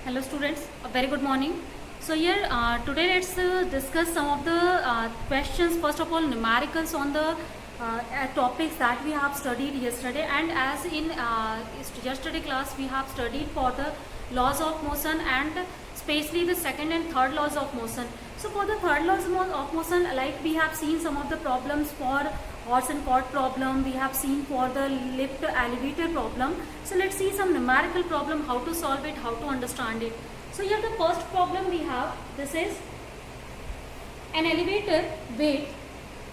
Hello students, a very good morning. So here today let's discuss some of the questions. First of all, numericals on the topics that we have studied yesterday, and as in yesterday class we have studied for the laws of motion and especially the second and third laws of motion. So for the third laws of motion, like we have seen some of the problems for horse and cart problem, we have seen for the lift elevator problem. So let's see some numerical problem, how to solve it, how to understand it. So here the first problem we have, this is an elevator weight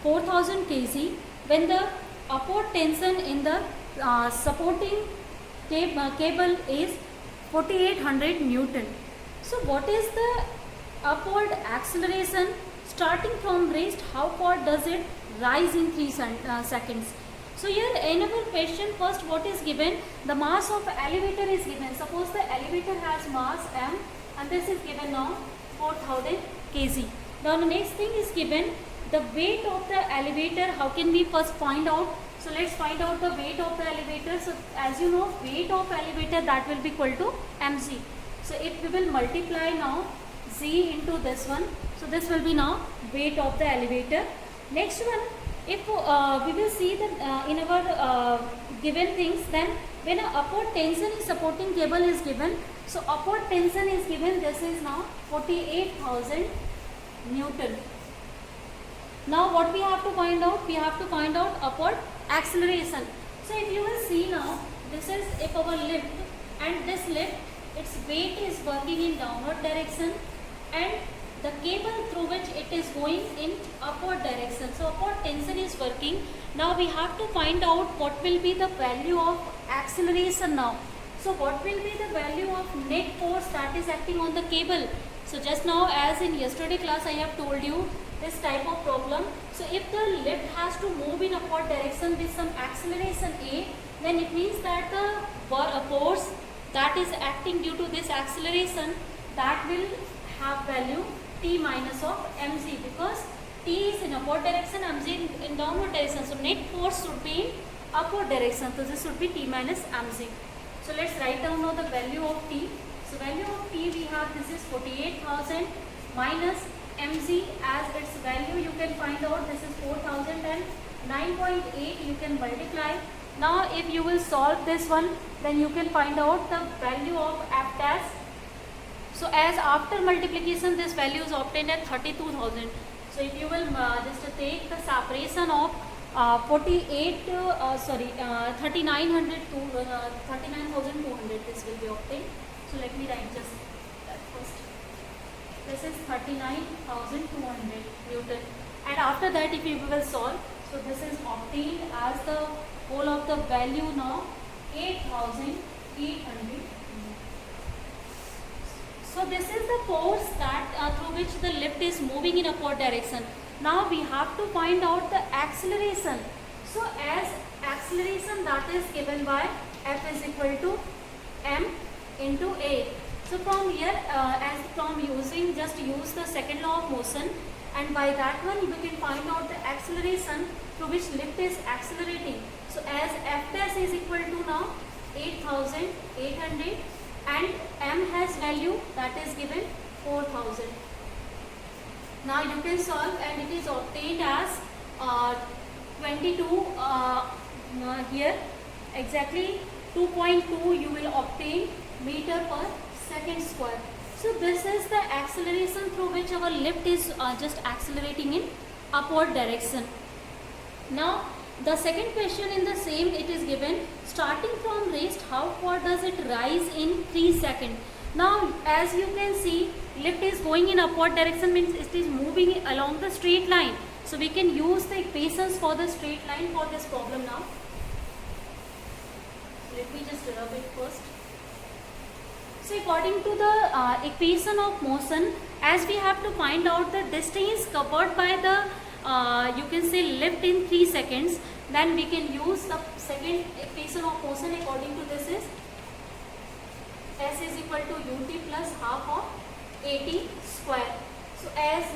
4000 kg when the upward tension in the supporting cable is 4800 Newton. So what is the upward acceleration starting from rest? How far does it rise in 3 seconds? So here another question, first what is given? The mass of elevator is given. Suppose the elevator has mass m and this is given now 4000 kg. Now the next thing is given the weight of the elevator. How can we first find out? So let's find out the weight of the elevator. So as you know, weight of elevator, that will be equal to mg. So if we will multiply now z into this one, so this will be now weight of the elevator. Next one, if we will see that in our given things, then when an upward tension is supporting cable is given, so upward tension is given, this is now 48,000 Newton. Now what we have to find out? We have to find out upward acceleration. So if you will see now, this is if our lift, and this lift, its weight is working in downward direction and the cable through which it is going in upward direction. So upward tension is working. Now we have to find out what will be the value of acceleration now. So what will be the value of net force that is acting on the cable? So just now, as in yesterday class I have told you this type of problem. So if the lift has to move in upward direction with some acceleration A, then it means that the force that is acting due to this acceleration, that will have value T minus of mg, because T is in upward direction, mg in downward direction. So net force should be in upward direction. So this should be T minus mg. So let's write down now the value of T. So value of T we have, this is 48,000 minus mg as its value you can find out, this is 4000 and 9.8 you can multiply. Now if you will solve this one, then you can find out the value of F dash. So as after multiplication this value is obtained at 32,000. So if you will just take the separation of 39,200, this will be obtained. So let me write just that first. This is 39,200 Newton. And after that if you will solve, so this is obtained as the whole of the value now 8,800. So this is the force that through which the lift is moving in upward direction. Now we have to find out the acceleration. So as acceleration, that is given by F is equal to m into a. So from here, as from using, just use the second law of motion, and by that one you can find out the acceleration through which lift is accelerating. So as F dash is equal to now 8,800 and m has value that is given 4,000. Now you can solve, and it is obtained as 22 here exactly 2.2 you will obtain meter per second square. So this is the acceleration through which our lift is just accelerating in upward direction. Now the second question in the same, it is given starting from rest, how far does it rise in 3 seconds? Now as you can see, lift is going in upward direction, means it is moving along the straight line. So we can use the equations for the straight line for this problem now. Let me just rub it first. So according to the equation of motion, as we have to find out the distance covered by the you can say lift in 3 seconds, then we can use the second equation of motion. According to this is S is equal to ut plus half of at square. So as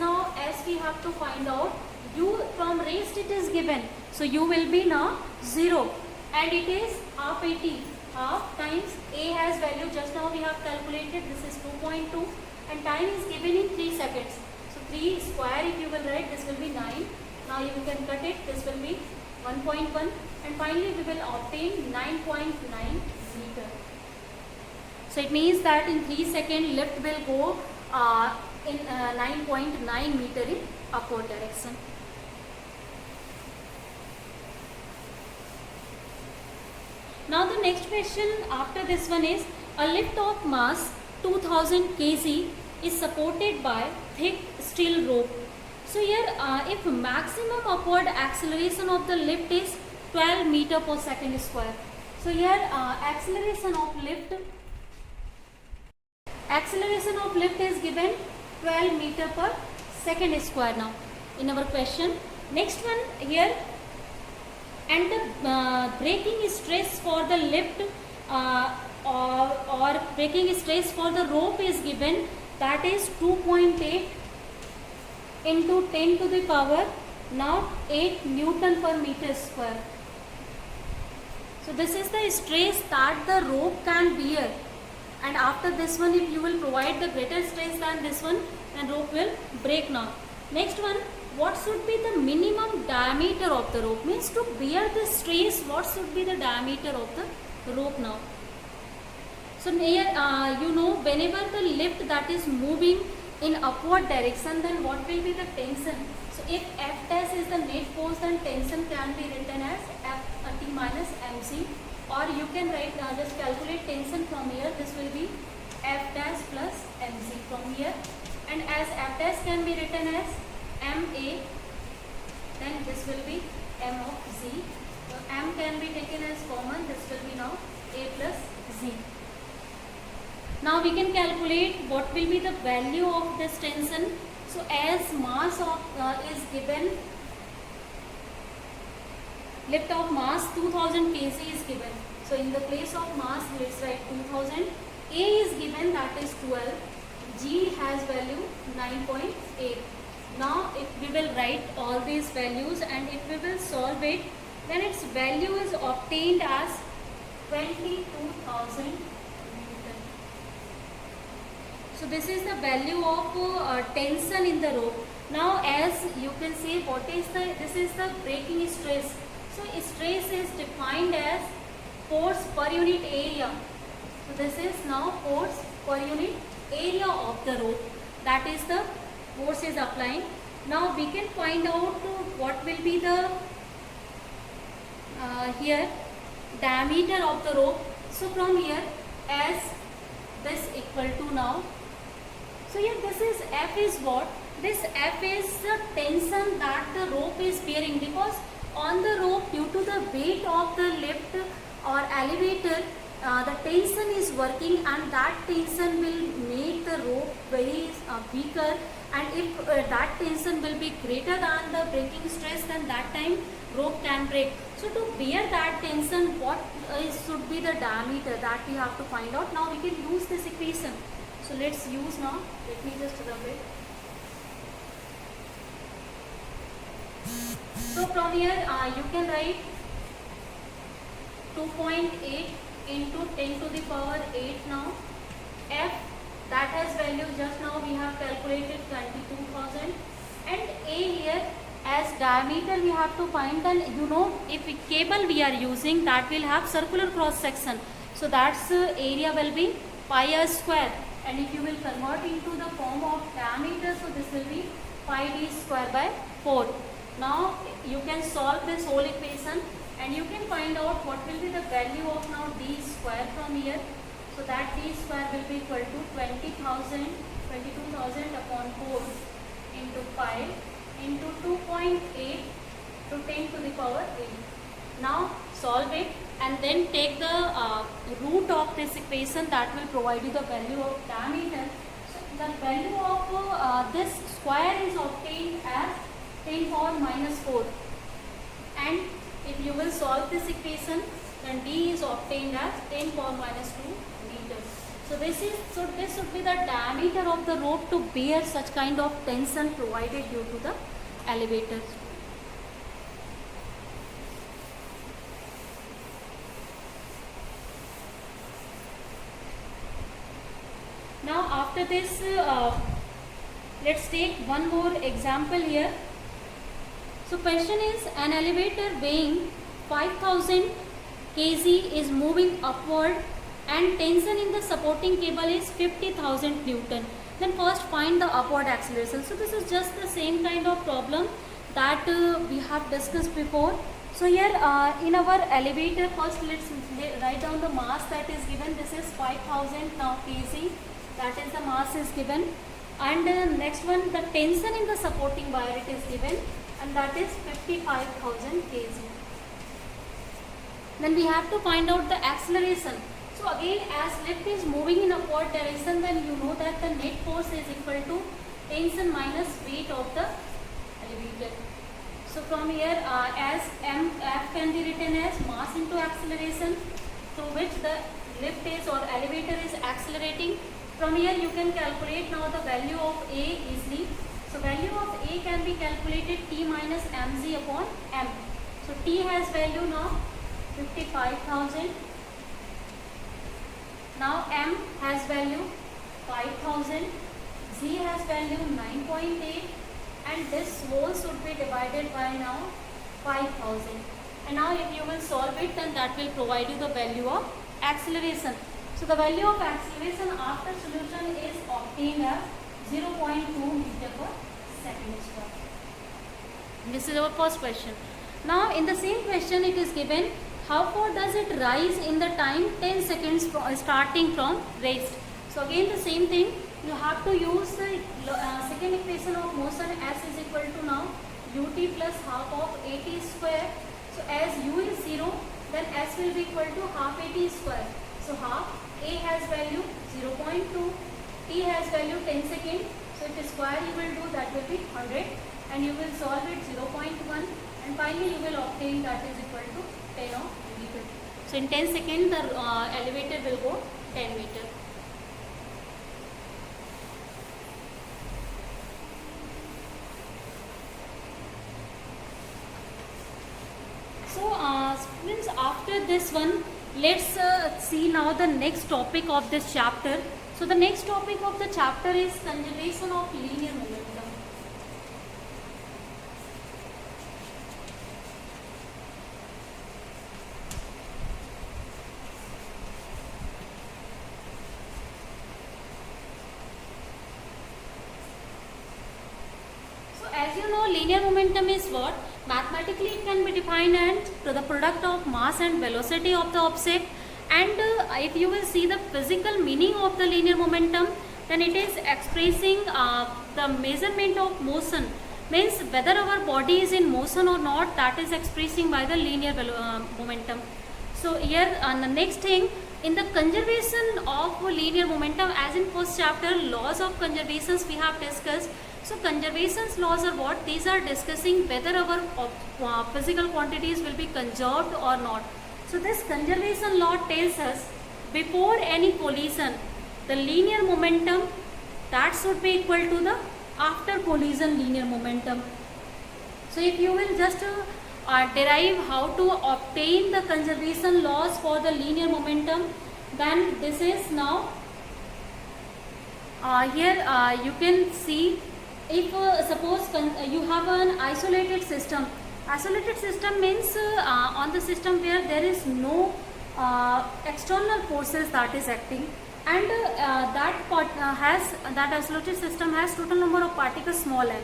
we have to find out u from rest, it is given, so u will be now 0 and it is half at. half times A has value just now we have calculated, this is 2.2, and time is given in 3 seconds. So 3 square if you will write, this will be 9. Now you can cut it, this will be 1.1, and finally we will obtain 9.9 meter. So it means that in 3 seconds lift will go in 9.9 meter in upward direction. Now the next question after this one is, a lift of mass 2000 kg is supported by thick steel rope. So here if maximum upward acceleration of the lift is 12 meter per second square. So here acceleration of lift is given 12 meter per second square now in our question. Next one here, and the braking stress for the lift or braking stress for the rope is given, that is 2.8 into 10 to the power now 8 Newton per meter square. So this is the stress that the rope can bear, and after this one if you will provide the greater stress than this one, then rope will break now. Next one, what should be the minimum diameter of the rope? Means to bear the stress, what should be the diameter of the rope now? So here you know, whenever the lift that is moving in upward direction, then what will be the tension? So if F dash is the net force, then tension can be written as F T minus mc, or you can write just calculate tension from here. This will be F dash plus mc from here, and as F dash can be written as ma, then this will be m of z. So m can be taken as common, this will be now a plus z. Now we can calculate what will be the value of this tension. So as mass of is given, lift of mass 2000 kg is given. So in the place of mass let's write 2000. A is given, that is 12. G has value 9.8. Now if we will write all these values and if we will solve it, then its value is obtained as 22,000 Newton. So this is the value of tension in the rope. Now as you can see, what is this is the braking stress. So stress is defined as force per unit area. So this is now force per unit area of the rope, that is the force is applying. Now we can find out what will be the here diameter of the rope. So from here, as this equal to now, so here this is F is what? This F is the tension that the rope is bearing, because on the rope due to the weight of the lift or elevator, the tension is working, and that tension will make the rope very weaker, and if that tension will be greater than the braking stress, then that time rope can break. So to bear that tension, what should be the diameter, that we have to find out. Now we can use this equation. So let's use now, let me just rub it. So from here you can write 2.8 into 10 to the power 8 now. F, that has value just now we have calculated 22,000, and A here as diameter we have to find. Then you know, if a cable we are using, that will have circular cross section, so that's area will be pi r square, and if you will convert into the form of diameter, so this will be pi d square by 4. Now you can solve this whole equation and you can find out what will be the value of now d square from here. So that d square will be equal to 22,000 upon 4 into 5 into 2.8 to 10 to the power 8. Now solve it and then take the root of this equation, that will provide you the value of diameter. So the value of this square is obtained as 10 power minus 4, and if you will solve this equation, then d is obtained as 10 power minus 2 meters. So this should be the diameter of the rope to bear such kind of tension provided due to the elevator. after this, let's take one more example here. So question is, an elevator weighing 5000 kg is moving upward and tension in the supporting cable is 50,000 Newton. Then first find the upward acceleration. So this is just the same kind of problem that we have discussed before. So here in our elevator, first let's write down the mass that is given. This is 5000 now kg, that is the mass is given. And next one, the tension in the supporting wire, it is given, and that is 55,000 kg. Then we have to find out the acceleration. So again, as lift is moving in upward direction, then you know that the net force is equal to tension minus weight of the elevator. So from here, as F can be written as mass into acceleration through which the lift is or elevator is accelerating. From here you can calculate now the value of A easily. So value of A can be calculated T minus mg upon m. So T has value now 55,000. Now m has value 5,000. Z has value 9.8. And this whole should be divided by now 5,000. And now if you will solve it, then that will provide you the value of acceleration. So the value of acceleration after solution is obtained as 0.2 meter per second square. This is our first question. Now in the same question it is given, how far does it rise in the time 10 seconds starting from rest. So again the same thing, you have to use the second equation of motion. S is equal to now ut plus half of at square. So as u is 0, then s will be equal to half at square. So half, a has value 0.2, t has value 10 seconds. So if square you will do, that will be 100, and you will solve it 0.1, and finally you will obtain that is equal to 10 of meter. So in 10 seconds the elevator will go 10 meter. So students, after this one, let's see now the next topic of this chapter. So the next topic of the chapter is conservation of linear momentum. So as you know, linear momentum is what? Mathematically it can be defined as the product of mass and velocity of the object. And if you will see the physical meaning of the linear momentum, then it is expressing the measurement of motion, means whether our body is in motion or not, that is expressing by the linear momentum. So here the next thing, in the conservation of linear momentum, as in first chapter, laws of conservations we have discussed. So conservation's laws are what? These are discussing whether our physical quantities will be conserved or not. So this conservation law tells us, before any collision, the linear momentum that should be equal to the after collision linear momentum. So if you will just derive how to obtain the conservation laws for the linear momentum, then this is now here you can see, if suppose you have an isolated system. Isolated system means on the system where there is no external forces that is acting, and that isolated system has total number of particles small n.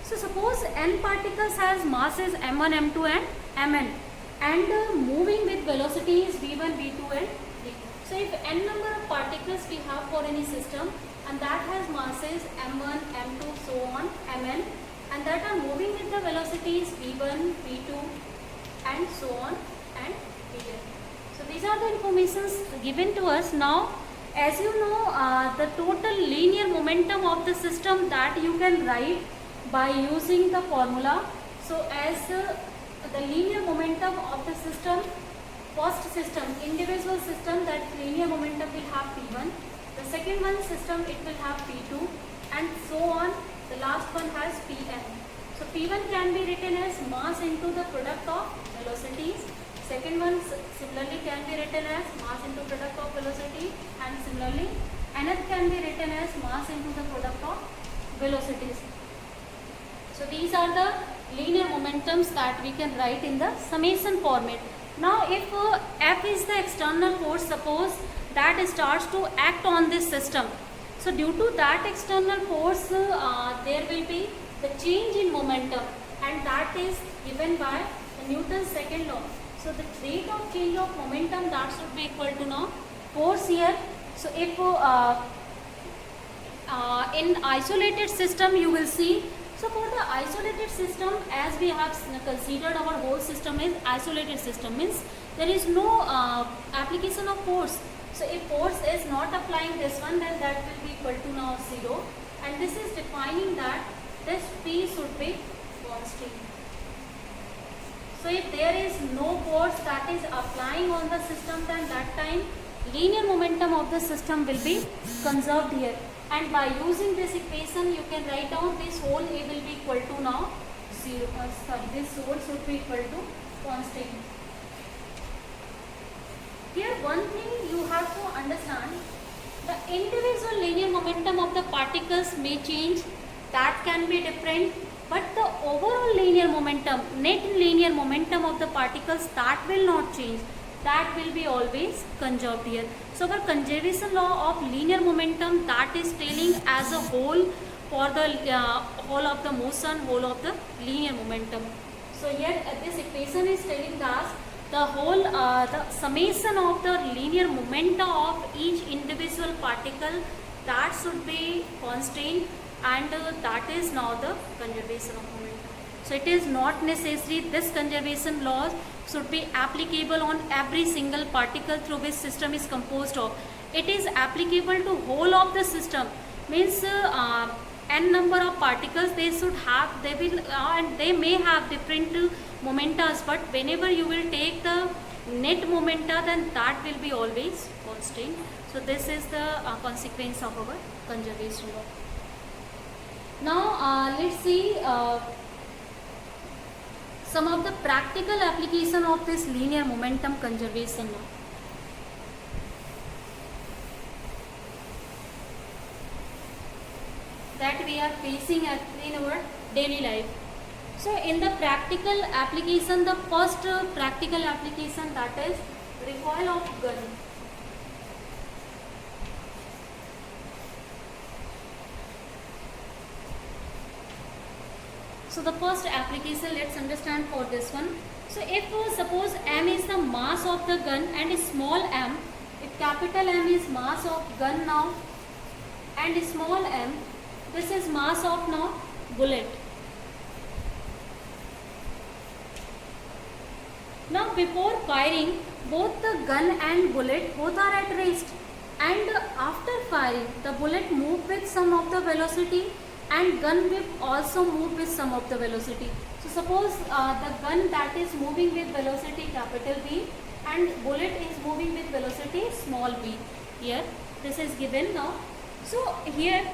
So suppose n particles has masses m1, m2 and mn, and moving with velocities v1, v2 and v2. So if n number of particles we have for any system, and that has masses m1, m2, so on, mn, and that are moving with the velocities v1, v2 and so on and vn. So these are the informations given to us. Now as you know, the total linear momentum of the system that you can write by using the formula. So as the linear momentum of the system, first system, individual system, that linear momentum will have p1, the second one system it will have p2 and so on. The last one has Pn. So P1 can be written as mass into the product of velocities. Second one similarly can be written as mass into product of velocity, and similarly nth can be written as mass into the product of velocities. So these are the linear momentums that we can write in the summation format. Now if F is the external force, suppose that starts to act on this system. So due to that external force, there will be the change in momentum, and that is given by Newton's second law. So the rate of change of momentum, that should be equal to now force here. So if in isolated system you will see, so for the isolated system, as we have considered our whole system is isolated system, means there is no application of force. So if force is not applying this one, then that will be equal to now 0, and this is defining that this P should be constant. So if there is no force that is applying on the system, then that time linear momentum of the system will be conserved here. And by using this equation, you can write down this whole A will be equal to now 0. This whole should be equal to constant. Here one thing you have to understand, the individual linear momentum of the particles may change, that can be different, but the overall linear momentum, net linear momentum of the particles, that will not change. That will be always conserved here. So our conservation law of linear momentum, that is telling as a whole for the whole of the motion, whole of the linear momentum. So here this equation is telling us the whole the summation of the linear momentum of each individual particle, that should be constant, and that is now the conservation of momentum. So it is not necessary this conservation laws should be applicable on every single particle through which system is composed of. It is applicable to whole of the system, means n number of particles they should have, they will and they may have different momentas, but whenever you will take the net momenta, then that will be always constant. So this is the consequence of our conservation law. Now let's see some of the practical application of this linear momentum conservation law. That we are facing in our daily life. So in the practical application, the first practical application, that is recoil of gun. So the first application, let's understand for this one. So if suppose m is the mass of the gun and small m, if capital M is mass of gun now and small m, this is mass of now bullet. Now before firing, both the gun and bullet both are at rest, and after firing the bullet move with some of the velocity and gun will also move with some of the velocity. So suppose the gun that is moving with velocity capital V and bullet is moving with velocity small v. Here this is given now. So here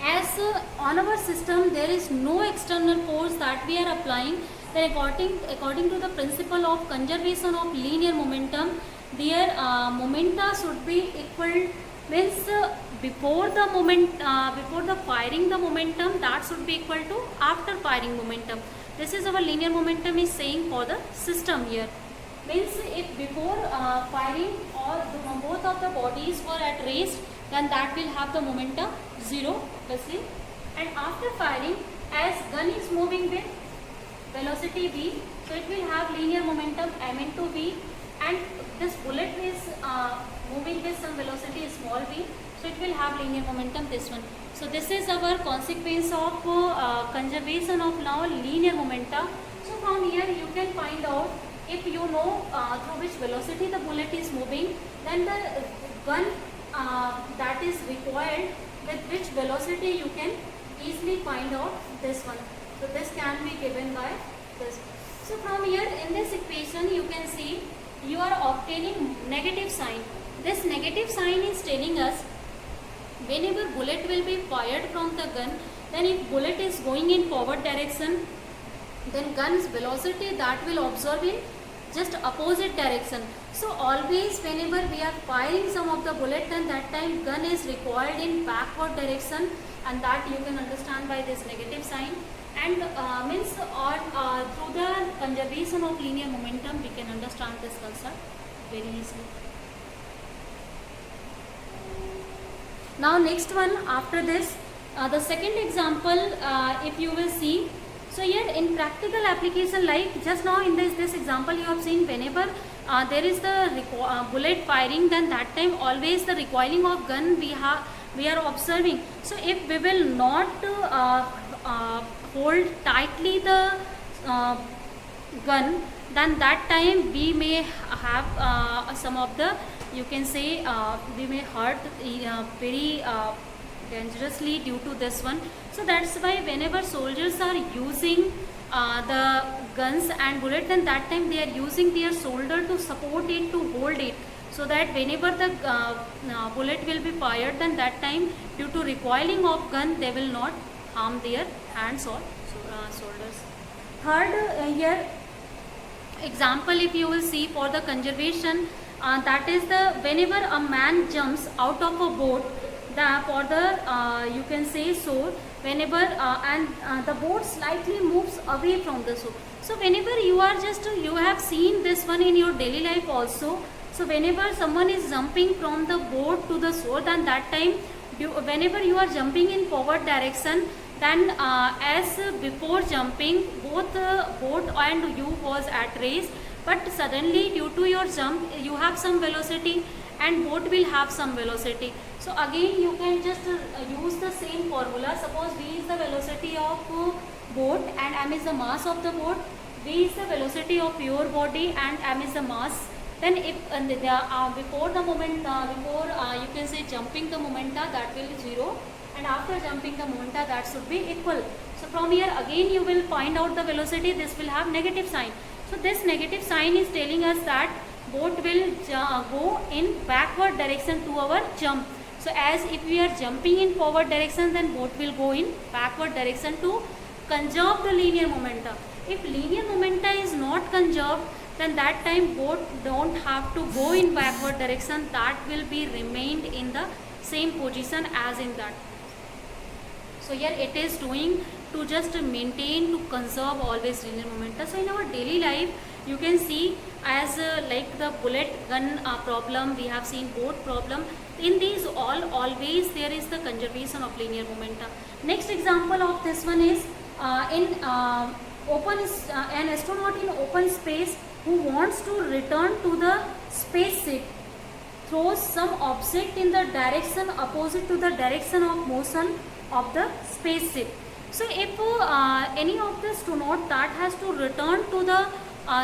as on our system there is no external force that we are applying, then according to the principle of conservation of linear momentum, their momenta should be equal, means before the firing the momentum, that should be equal to after firing momentum. This is our linear momentum is saying for the system here. Means if before firing all both of the bodies were at rest, then that will have the momentum 0 obviously, and after firing as gun is moving with velocity v, so it will have linear momentum m into v, and this bullet is moving with some velocity small v, so it will have linear momentum this one. So this is our consequence of conservation of now linear momentum. So from here you can find out, if you know through which velocity the bullet is moving, then the gun that is required with which velocity you can easily find out this one. So this can be given by this. So from here in this equation you can see you are obtaining negative sign. This negative sign is telling us whenever bullet will be fired from the gun, then if bullet is going in forward direction, then gun's velocity that will observe in just opposite direction. So always whenever we are firing some of the bullet, then that time gun is recoiled in backward direction, and that you can understand by this negative sign. And means or through the conservation of linear momentum we can understand this concept very easily. Now next one after this, the second example, if you will see, so here in practical application, like just now in this example you have seen, whenever there is the bullet firing, then that time always the recoiling of gun we are observing. So if we will not hold tightly the gun, then that time we may have some of the, you can say, we may hurt very dangerously due to this one. So that's why whenever soldiers are using the guns and bullet, then that time they are using their shoulder to support it, to hold it, so that whenever the bullet will be fired, then that time due to recoiling of gun they will not harm their hands or shoulders. Third, here example if you will see for the conservation, that is the whenever a man jumps out of a boat, for the you can say shore, whenever and the boat slightly moves away from the shore. So whenever you are just you have seen this one in your daily life also. So whenever someone is jumping from the boat to the shore, then that time whenever you are jumping in forward direction, then as before jumping both boat and you was at rest, but suddenly due to your jump you have some velocity and boat will have some velocity. So again you can just use the same formula. Suppose v is the velocity of boat and m is the mass of the boat. V is the velocity of your body and m is the mass. Then if before the moment, before you can say jumping the momenta, that will be 0, and after jumping the momenta that should be equal. So from here again you will find out the velocity, this will have negative sign. So this negative sign is telling us that boat will go in backward direction to our jump. So as if we are jumping in forward direction, then boat will go in backward direction to conserve the linear momentum. If linear momentum is not conserved, then that time boat don't have to go in backward direction, that will be remained in the same position as in that. So here it is doing to just maintain, to conserve always linear momentum. So in our daily life you can see as like the bullet gun problem, we have seen boat problem. In these always there is the conservation of linear momentum. Next example of this one is in an astronaut in open space who wants to return to the spaceship throws some object in the direction opposite to the direction of motion of the spaceship. So if any of the astronaut that has to return to the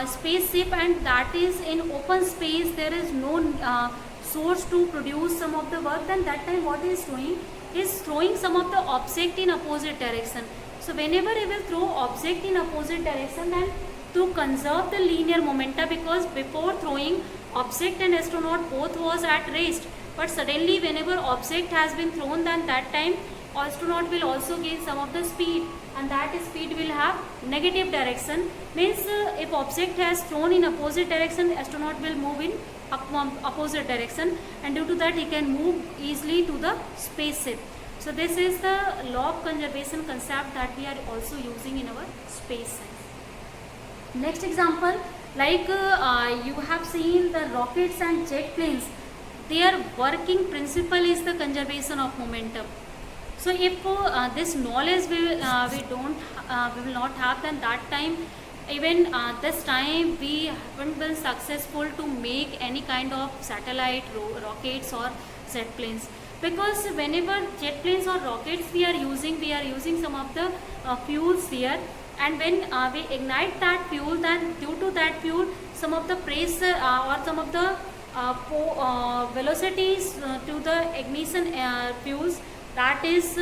spaceship and that is in open space, there is no source to produce some of the work, then that time what he is doing is throwing some of the object in opposite direction. So whenever he will throw object in opposite direction, then to conserve the linear momentum, because before throwing object and astronaut both was at rest, but suddenly whenever object has been thrown, then that time astronaut will also gain some of the speed, and that speed will have negative direction. Means if object has thrown in opposite direction, astronaut will move in opposite direction, and due to that he can move easily to the spaceship. So this is the law of conservation concept that we are also using in our space science. Next example, like you have seen the rockets and jet planes, their working principle is the conservation of momentum. So if this knowledge we will not have, then that time even this time we haven't been successful to make any kind of satellite rockets or jet planes, because whenever jet planes or rockets we are using some of the fuels here, and when we ignite that fuel, then due to that fuel some of the pressure or some of the velocities to the ignition fuels, that is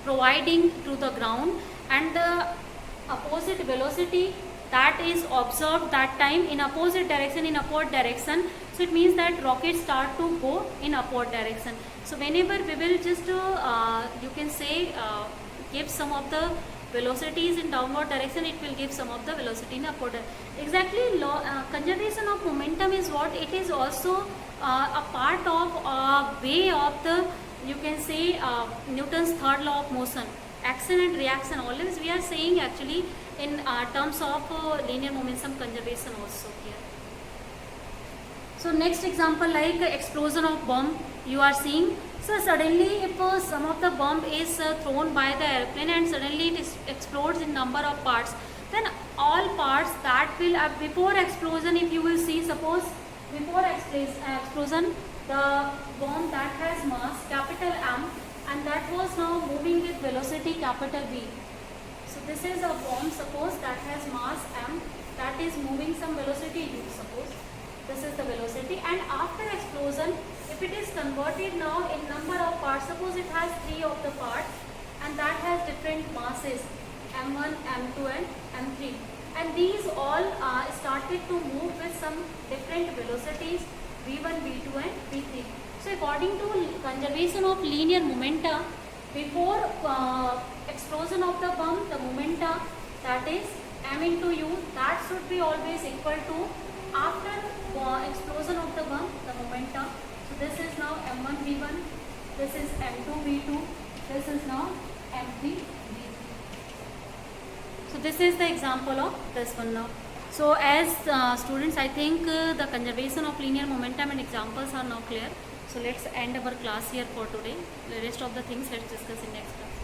providing to the ground, and the opposite velocity that is observed that time in opposite direction, in upward direction. So it means that rockets start to go in upward direction. So whenever we will just you can say give some of the velocity is in downward direction, it will give some of the velocity in upward direction. Exactly, conservation of momentum is what? It is also a part of way of the, you can say, Newton's third law of motion, action and reaction. Always we are saying actually in terms of linear momentum conservation also here. So next example, like explosion of bomb you are seeing. So suddenly if some of the bomb is thrown by the airplane and suddenly it explodes in number of parts, then all parts that will before explosion, if you will see, suppose before explosion the bomb that has mass capital M and that was now moving with velocity capital V. So this is a bomb, suppose, that has mass M, that is moving some velocity U, suppose. This is the velocity, and after explosion, if it is converted now in number of parts, suppose it has 3 of the parts and that has different masses M1, M2 and M3, and these all started to move with some different velocities V1, V2 and V3. So according to conservation of linear momenta, before explosion of the bomb, the momenta, that is M into U, that should be always equal to after explosion of the bomb, the momenta. So this is now M1 V1, this is M2 V2, this is now M3 V3. So this is the example of this one now. So as students, I think the conservation of linear momentum and examples are now clear. So let's end our class here for today. The rest of the things let's discuss in next class.